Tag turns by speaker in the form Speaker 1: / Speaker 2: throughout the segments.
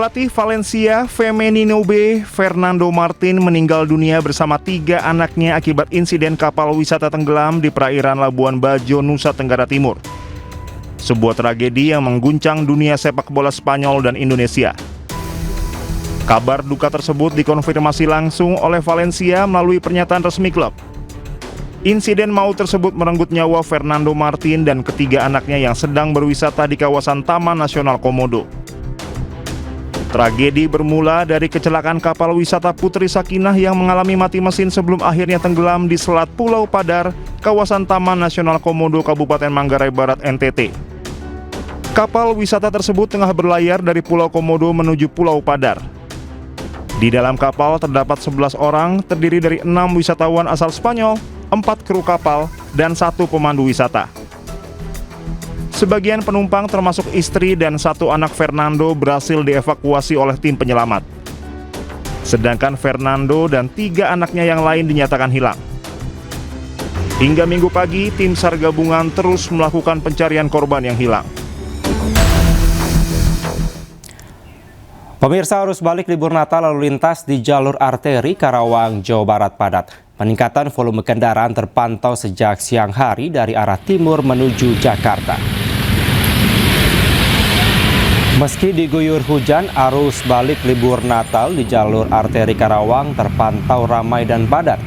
Speaker 1: Pelatih Valencia Femenino B, Fernando Martin meninggal dunia bersama 3 anaknya akibat insiden kapal wisata tenggelam di perairan Labuan Bajo, Nusa Tenggara Timur. Sebuah tragedi yang mengguncang dunia sepak bola Spanyol dan Indonesia. Kabar duka tersebut dikonfirmasi langsung oleh Valencia melalui pernyataan resmi klub. Insiden maut tersebut merenggut nyawa Fernando Martin dan ketiga anaknya yang sedang berwisata di kawasan Taman Nasional Komodo. Tragedi bermula dari kecelakaan kapal wisata Putri Sakinah yang mengalami mati mesin sebelum akhirnya tenggelam di Selat Pulau Padar, kawasan Taman Nasional Komodo, Kabupaten Manggarai Barat, NTT. Kapal wisata tersebut tengah berlayar dari Pulau Komodo menuju Pulau Padar. Di dalam kapal terdapat 11 orang, terdiri dari 6 wisatawan asal Spanyol, 4 kru kapal, dan 1 pemandu wisata. Sebagian penumpang termasuk istri dan 1 anak Fernando berhasil dievakuasi oleh tim penyelamat. Sedangkan Fernando dan 3 anaknya yang lain dinyatakan hilang. Hingga Minggu pagi, tim SAR gabungan terus melakukan pencarian korban yang hilang.
Speaker 2: Pemirsa, arus balik libur Natal lalu lintas di jalur arteri Karawang, Jawa Barat padat. Peningkatan volume kendaraan terpantau sejak siang hari dari arah timur menuju Jakarta. Meski diguyur hujan, arus balik libur Natal di jalur arteri Karawang terpantau ramai dan padat.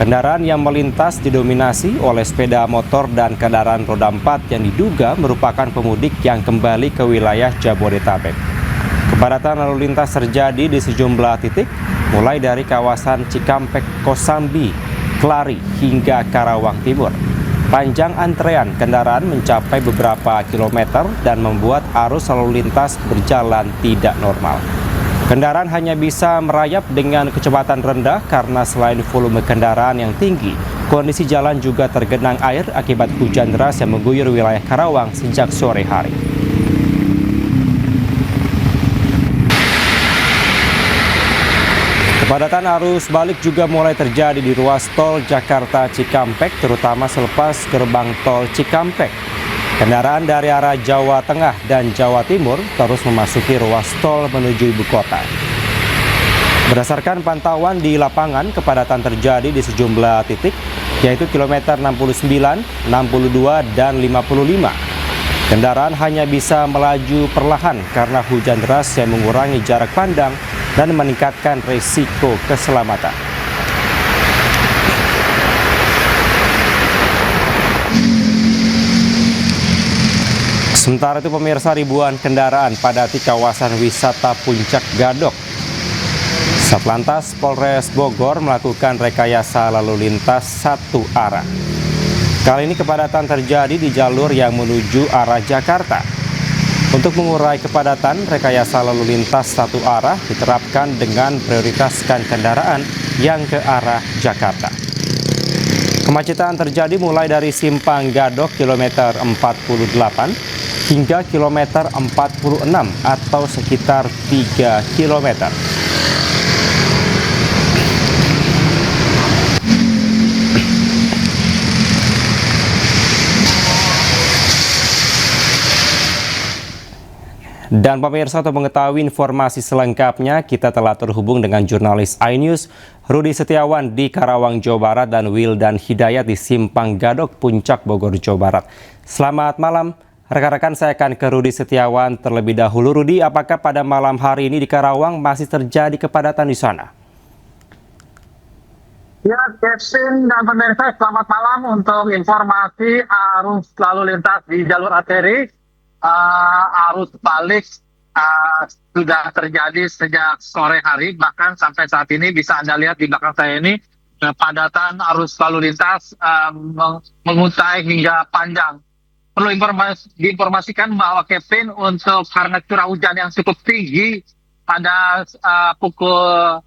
Speaker 2: Kendaraan yang melintas didominasi oleh sepeda motor dan kendaraan roda 4 yang diduga merupakan pemudik yang kembali ke wilayah Jabodetabek. Kepadatan lalu lintas terjadi di sejumlah titik, mulai dari kawasan Cikampek, Kosambi, Kelari, hingga Karawang Timur. Panjang antrean kendaraan mencapai beberapa kilometer dan membuat arus lalu lintas berjalan tidak normal. Kendaraan hanya bisa merayap dengan kecepatan rendah karena selain volume kendaraan yang tinggi, kondisi jalan juga tergenang air akibat hujan deras yang mengguyur wilayah Karawang sejak sore hari. Kepadatan arus balik juga mulai terjadi di ruas tol Jakarta Cikampek, terutama selepas gerbang tol Cikampek. Kendaraan dari arah Jawa Tengah dan Jawa Timur terus memasuki ruas tol menuju ibu kota. Berdasarkan pantauan di lapangan, kepadatan terjadi di sejumlah titik, yaitu kilometer 69, 62, dan 55. Kendaraan hanya bisa melaju perlahan karena hujan deras yang mengurangi jarak pandang dan meningkatkan risiko keselamatan. Sementara itu pemirsa, ribuan kendaraan padati kawasan wisata Puncak Gadok. Satlantas Polres Bogor melakukan rekayasa lalu lintas satu arah. Kali ini kepadatan terjadi di jalur yang menuju arah Jakarta. Untuk mengurai kepadatan, rekayasa lalu lintas satu arah diterapkan dengan prioritaskan kendaraan yang ke arah Jakarta. Kemacetan terjadi mulai dari Simpang Gadok kilometer 48 hingga kilometer 46 atau sekitar 3 kilometer. Dan pemirsa, untuk mengetahui informasi selengkapnya, kita telah terhubung dengan jurnalis iNews Rudi Setiawan di Karawang, Jawa Barat, dan Wildan Hidayat di Simpang Gadok, Puncak Bogor, Jawa Barat. Selamat malam, rekan-rekan, saya akan ke Rudi Setiawan terlebih dahulu. Rudi, apakah pada malam hari ini di Karawang masih terjadi kepadatan di sana?
Speaker 3: Ya, Kevin dan pemirsa, selamat malam. Untuk informasi arus lalu lintas di jalur arteri, arus balik sudah terjadi sejak sore hari, bahkan sampai saat ini bisa Anda lihat di belakang saya ini kepadatan arus lalu lintas menguntai hingga panjang. Perlu diinformasikan bahwa Kevin, untuk karena curah hujan yang cukup tinggi pada pukul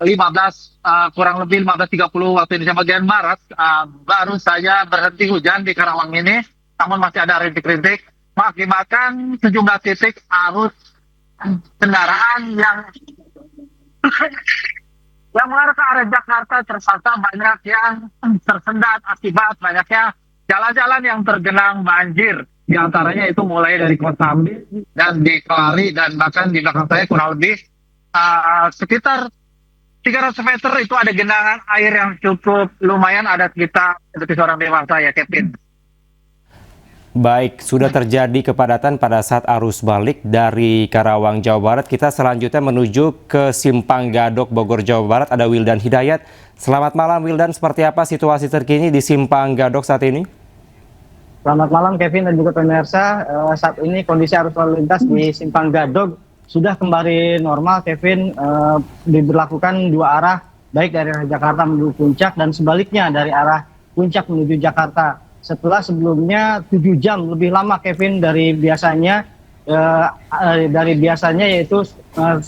Speaker 3: 15 kurang lebih 15.30 waktu Indonesia bagian Barat, baru saja berhenti hujan di Karawang ini, namun masih ada rintik-rintik mengakibatkan sejumlah titik arus kendaraan yang mengarah ke arah Jakarta terpaksa banyak yang tersendat akibat banyaknya jalan-jalan yang tergenang banjir. Di antaranya itu mulai dari Kosambi dan di Kelari dan bahkan di belakang saya kurang lebih sekitar 300 meter itu ada genangan air yang cukup lumayan, ada sekitar seperti seorang dewasa ya Kevin.
Speaker 2: Baik, sudah terjadi kepadatan pada saat arus balik dari Karawang, Jawa Barat. Kita selanjutnya menuju ke Simpang Gadok, Bogor, Jawa Barat. Ada Wildan Hidayat. Selamat malam Wildan, seperti apa situasi terkini di Simpang Gadok saat ini?
Speaker 4: Selamat malam Kevin dan juga pemirsa. Saat ini kondisi arus lalu lintas di Simpang Gadok sudah kembali normal Kevin. Diberlakukan dua arah, baik dari arah Jakarta menuju Puncak dan sebaliknya dari arah Puncak menuju Jakarta. Setelah sebelumnya 7 jam lebih lama Kevin dari biasanya, yaitu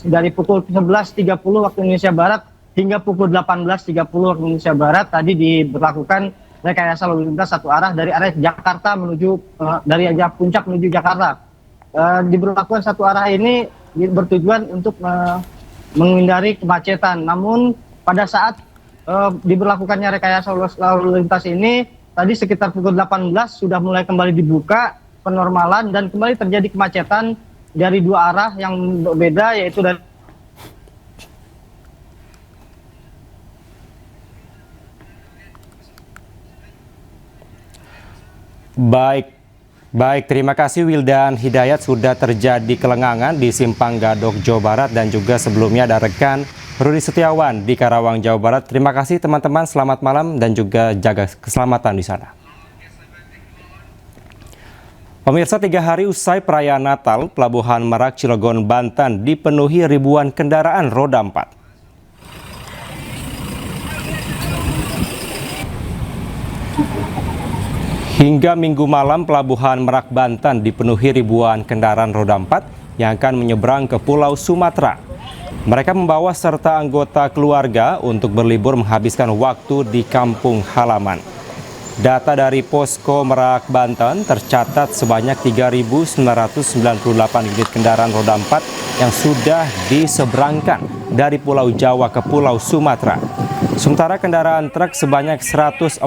Speaker 4: dari pukul 11.30 waktu Indonesia Barat hingga pukul 18.30 waktu Indonesia Barat tadi diberlakukan rekayasa lalu lintas satu arah dari arah Jakarta menuju dari arah Puncak menuju Jakarta. Diberlakukan satu arah ini bertujuan untuk menghindari kemacetan. Namun pada saat diberlakukannya rekayasa lalu lintas ini tadi sekitar pukul 18 sudah mulai kembali dibuka penormalan dan kembali terjadi kemacetan dari dua arah yang berbeda, yaitu dari
Speaker 2: Baik, terima kasih Wildan Hidayat. Sudah terjadi kelengangan di Simpang Gadok, Jawa Barat, dan juga sebelumnya ada rekan Rudi Setiawan di Karawang, Jawa Barat. Terima kasih teman-teman, selamat malam dan juga jaga keselamatan di sana. Pemirsa, 3 hari usai perayaan Natal, Pelabuhan Merak, Cilegon, Banten dipenuhi ribuan kendaraan roda 4. Hingga Minggu malam, Pelabuhan Merak, Banten dipenuhi ribuan kendaraan roda 4 yang akan menyeberang ke Pulau Sumatera. Mereka membawa serta anggota keluarga untuk berlibur menghabiskan waktu di kampung halaman. Data dari Posko Merak, Banten tercatat sebanyak 3.998 unit kendaraan roda 4 yang sudah diseberangkan dari Pulau Jawa ke Pulau Sumatera. Sementara kendaraan truk sebanyak 149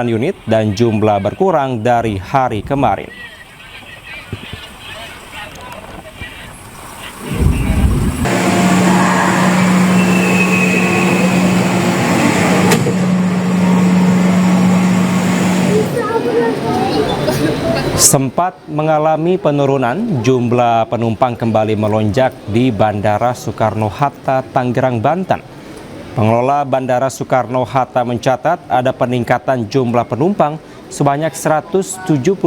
Speaker 2: unit dan jumlah berkurang dari hari kemarin. Sempat mengalami penurunan, jumlah penumpang kembali melonjak di Bandara Soekarno-Hatta, Tangerang, Banten. Pengelola Bandara Soekarno-Hatta mencatat ada peningkatan jumlah penumpang sebanyak 172.000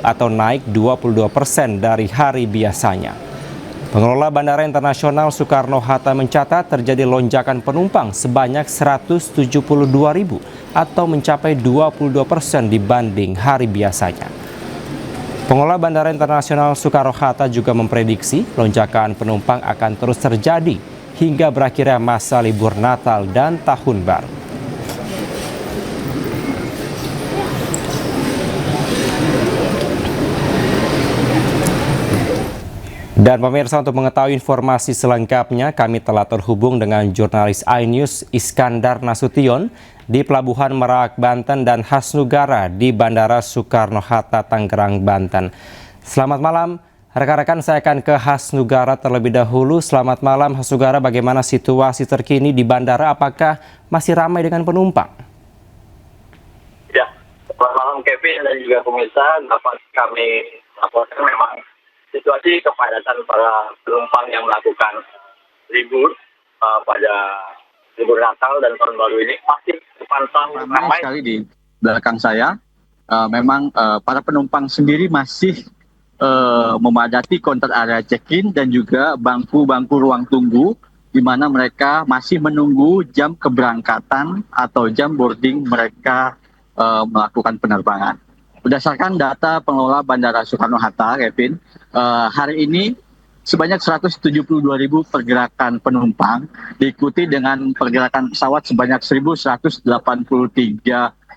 Speaker 2: atau naik 22% dari hari biasanya. Pengelola Bandara Internasional Soekarno-Hatta mencatat terjadi lonjakan penumpang sebanyak 172.000 atau mencapai 22% dibanding hari biasanya. Pengelola Bandara Internasional Soekarno-Hatta juga memprediksi lonjakan penumpang akan terus terjadi hingga berakhirnya masa libur Natal dan Tahun Baru. Dan pemirsa, untuk mengetahui informasi selengkapnya, kami telah terhubung dengan jurnalis iNews Iskandar Nasution di Pelabuhan Merak, Banten dan Hasnugara di Bandara Soekarno-Hatta, Tangerang, Banten. Selamat malam, rekan-rekan, saya akan ke Hasnugara terlebih dahulu. Selamat malam Hasnugara, bagaimana situasi terkini di bandara? Apakah masih ramai dengan penumpang?
Speaker 5: Ya, selamat malam Kevin dan juga pemirsa. Dapat kami laporkan memang situasi kepadatan para penumpang yang melakukan libur pada libur Natal dan Tahun Baru ini masih terpantau ramai
Speaker 3: Sekali di belakang saya. Memang para penumpang sendiri masih memadati counter area check-in dan juga bangku-bangku ruang tunggu, di mana mereka masih menunggu jam keberangkatan atau jam boarding mereka melakukan penerbangan. Berdasarkan data pengelola Bandara Soekarno-Hatta, Kevin, hari ini sebanyak 172.000 pergerakan penumpang, diikuti dengan pergerakan pesawat sebanyak 1.183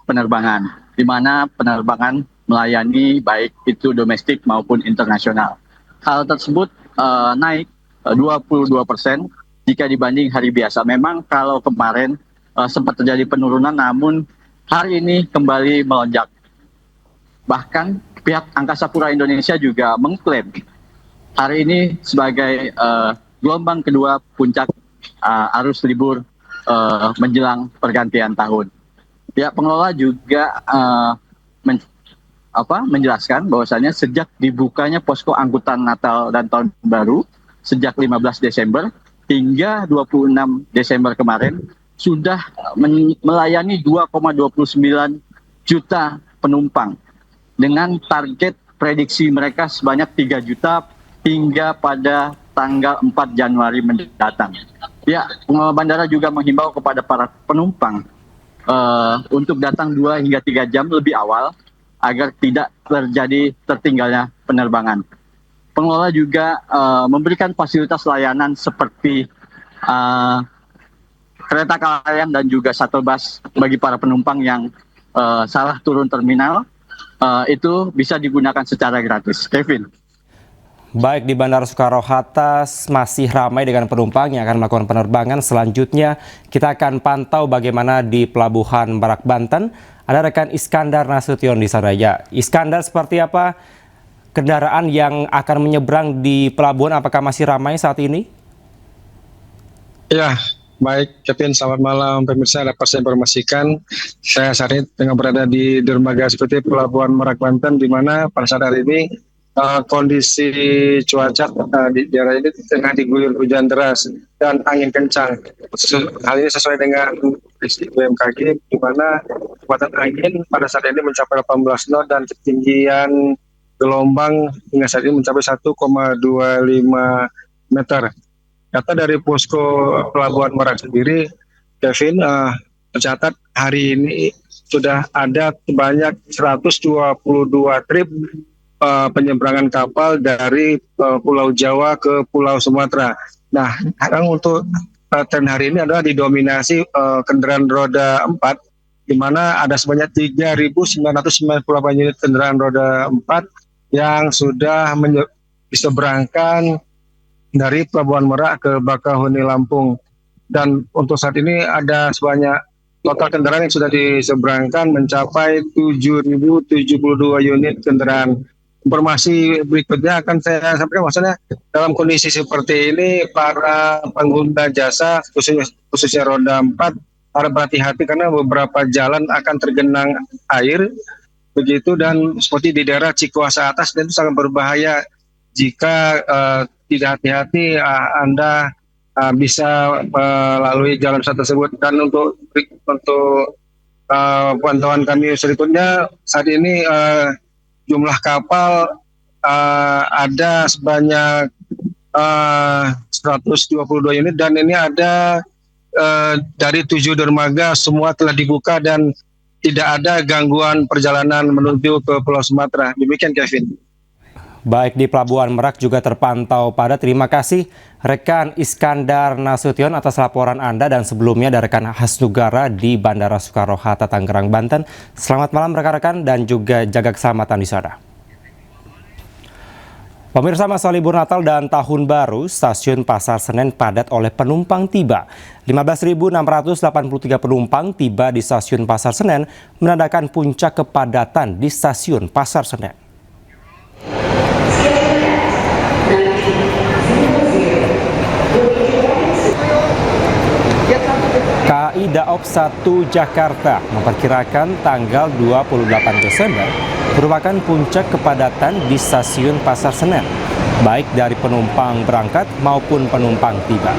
Speaker 3: penerbangan, di mana penerbangan melayani baik itu domestik maupun internasional. Hal tersebut naik 22% jika dibanding hari biasa. Memang kalau kemarin sempat terjadi penurunan, namun hari ini kembali melonjak. Bahkan pihak Angkasa Pura Indonesia juga mengklaim hari ini sebagai gelombang kedua puncak arus libur menjelang pergantian tahun. Pihak pengelola juga menjelaskan bahwasannya sejak dibukanya posko angkutan Natal dan Tahun Baru sejak 15 Desember hingga 26 Desember kemarin sudah melayani 2,29 juta penumpang dengan target prediksi mereka sebanyak 3 juta hingga pada tanggal 4 Januari mendatang. Ya, pengelola bandara juga menghimbau kepada para penumpang untuk datang 2 hingga 3 jam lebih awal agar tidak terjadi tertinggalnya penerbangan. Pengelola juga memberikan fasilitas layanan seperti kereta kalayan dan juga shuttle bus bagi para penumpang yang salah turun terminal, itu bisa digunakan secara gratis. Kevin.
Speaker 2: Baik, di Bandara Soekarno-Hatta masih ramai dengan penumpang yang akan melakukan penerbangan. Selanjutnya kita akan pantau bagaimana di Pelabuhan Merak, Banten. Ada rekan Iskandar Nasution di sana. Ya, Iskandar, seperti apa kendaraan yang akan menyeberang di pelabuhan? Apakah masih ramai saat ini?
Speaker 6: Ya, baik Kevin, selamat malam pemirsa. Dapat saya informasikan, saya saat ini tengah berada di dermaga seperti Pelabuhan Merak, Banten, di mana pada saat hari ini kondisi cuaca di daerah ini tengah diguyur hujan deras dan angin kencang. Hal ini sesuai dengan prediksi BMKG, di mana kecepatan angin pada saat ini mencapai 18 knot dan ketinggian gelombang hingga saat ini mencapai 1,25 meter. Data dari posko Pelabuhan Merak sendiri, Kevin, tercatat hari ini sudah ada sebanyak 122 trip penyeberangan kapal dari Pulau Jawa ke Pulau Sumatera. Nah, sekarang untuk tren hari ini adalah didominasi kendaraan roda 4, di mana ada sebanyak 3.998 unit kendaraan roda 4 yang sudah diseberangkan dari Pelabuhan Merak ke Bakauheni, Lampung. Dan untuk saat ini ada sebanyak total kendaraan yang sudah diseberangkan mencapai 7.072 unit kendaraan. Informasi berikutnya akan saya sampaikan, maksudnya dalam kondisi seperti ini para pengguna jasa khususnya roda 4 harus berhati-hati karena beberapa jalan akan tergenang air begitu, dan seperti di daerah Cikuasa Atas, dan itu sangat berbahaya jika tidak hati-hati Anda bisa melalui jalan tersebut. Dan untuk pantauan kami berikutnya saat ini jumlah kapal ada sebanyak 122 unit, dan ini ada dari 7 dermaga semua telah dibuka dan tidak ada gangguan perjalanan menuju ke Pulau Sumatera. Demikian, Kevin.
Speaker 2: Baik, di Pelabuhan Merak juga terpantau padat. Terima kasih rekan Iskandar Nasution atas laporan Anda, dan sebelumnya ada rekan Hasnugara di Bandara Soekarno-Hatta, Tangerang, Banten. Selamat malam rekan-rekan dan juga jaga keselamatan di sana. Pemirsa, masa libur Natal dan Tahun Baru, stasiun Pasar Senen padat oleh penumpang tiba. 15.683 penumpang tiba di stasiun Pasar Senen, menandakan puncak kepadatan di stasiun Pasar Senen. KAI Daob 1 Jakarta memperkirakan tanggal 28 Desember merupakan puncak kepadatan di stasiun Pasar Senen, baik dari penumpang berangkat maupun penumpang tiba.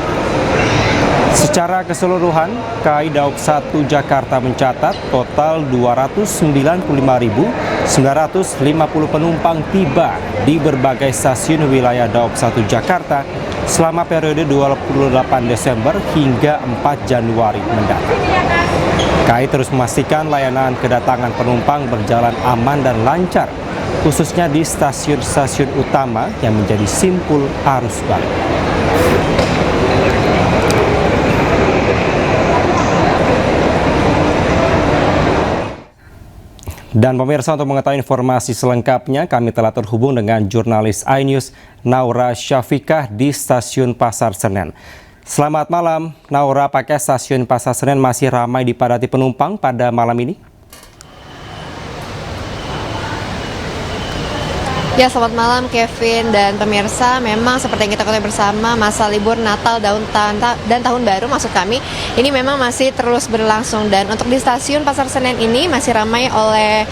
Speaker 2: Secara keseluruhan, KAI Daob 1 Jakarta mencatat total 295.950 penumpang tiba di berbagai stasiun wilayah Daob 1 Jakarta selama periode 28 Desember hingga 4 Januari mendatang. KAI terus memastikan layanan kedatangan penumpang berjalan aman dan lancar, khususnya di stasiun-stasiun utama yang menjadi simpul arus balik. Dan pemirsa, untuk mengetahui informasi selengkapnya, kami telah terhubung dengan jurnalis iNews Naura Syafikah di Stasiun Pasar Senen. Selamat malam, Naura. Apakah Stasiun Pasar Senen masih ramai dipadati penumpang pada malam ini?
Speaker 7: Ya, selamat malam Kevin dan pemirsa. Memang seperti yang kita ketahui bersama, masa libur Natal dan Tahun Baru maksud kami, ini memang masih terus berlangsung. Dan untuk di stasiun Pasar Senen ini masih ramai oleh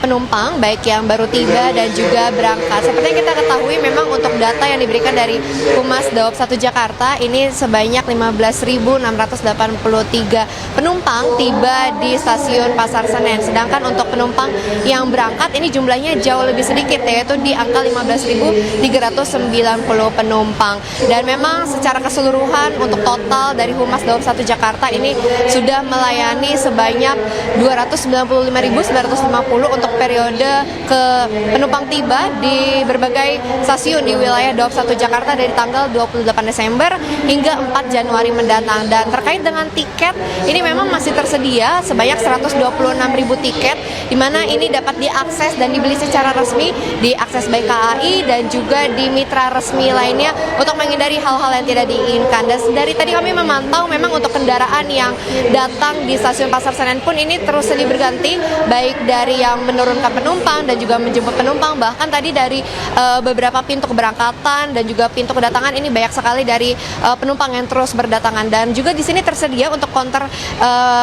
Speaker 7: penumpang, baik yang baru tiba dan juga berangkat. Seperti yang kita ketahui, memang untuk data yang diberikan dari Humas Daob 1 Jakarta, ini sebanyak 15.683 penumpang tiba di stasiun Pasar Senen. Sedangkan untuk penumpang yang berangkat ini jumlahnya jauh lebih sedikit, yaitu di angka 15.390 penumpang. Dan memang secara keseluruhan untuk total dari Humas Daob 1 Jakarta ini sudah melayani sebanyak 295.950 untuk periode ke penumpang tiba di berbagai stasiun di wilayah Daob 1 Jakarta dari tanggal 28 Desember hingga 4 Januari mendatang. Dan terkait dengan tiket, ini memang masih tersedia sebanyak 126.000 tiket, di mana ini dapat diakses dan dibeli secara resmi diakses baik KAI dan juga di mitra resmi lainnya untuk menghindari hal-hal yang tidak diinginkan. Dan dari tadi kami memantau memang untuk kendaraan yang datang di stasiun Pasar Senen pun ini terus silih berganti, baik dari yang menurunkan penumpang dan juga menjemput penumpang. Bahkan tadi dari beberapa pintu keberangkatan dan juga pintu kedatangan ini banyak sekali dari penumpang yang terus berdatangan. Dan juga di sini tersedia untuk konter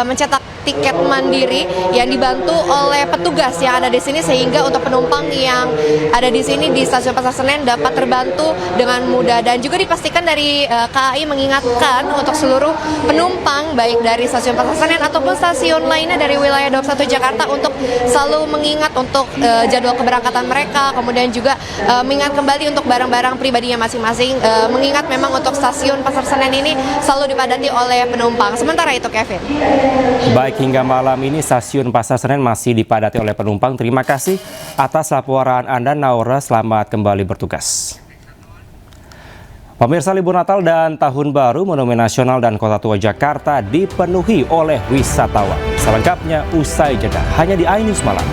Speaker 7: mencetak tiket mandiri yang dibantu oleh petugas yang ada di sini, sehingga untuk penumpang yang ada di sini di stasiun Pasar Senen dapat terbantu dengan mudah. Dan juga dipastikan dari KAI mengingatkan untuk seluruh penumpang baik dari stasiun Pasar Senen ataupun stasiun lainnya dari wilayah Daob 1 Jakarta untuk selalu mengingat untuk jadwal keberangkatan mereka, kemudian juga mengingat kembali untuk barang-barang pribadinya masing-masing, mengingat memang untuk stasiun Pasar Senen ini selalu dipadati oleh penumpang. Sementara itu Kevin.
Speaker 2: Baik, hingga malam ini stasiun Pasar Senen masih dipadati oleh penumpang. Terima kasih atas laporan Anda, Naura. Selamat kembali bertugas. Pemirsa, libur Natal dan Tahun Baru, Monumen Nasional dan Kota Tua Jakarta dipenuhi oleh wisatawan. Selengkapnya usai jeda hanya di iNews Malam.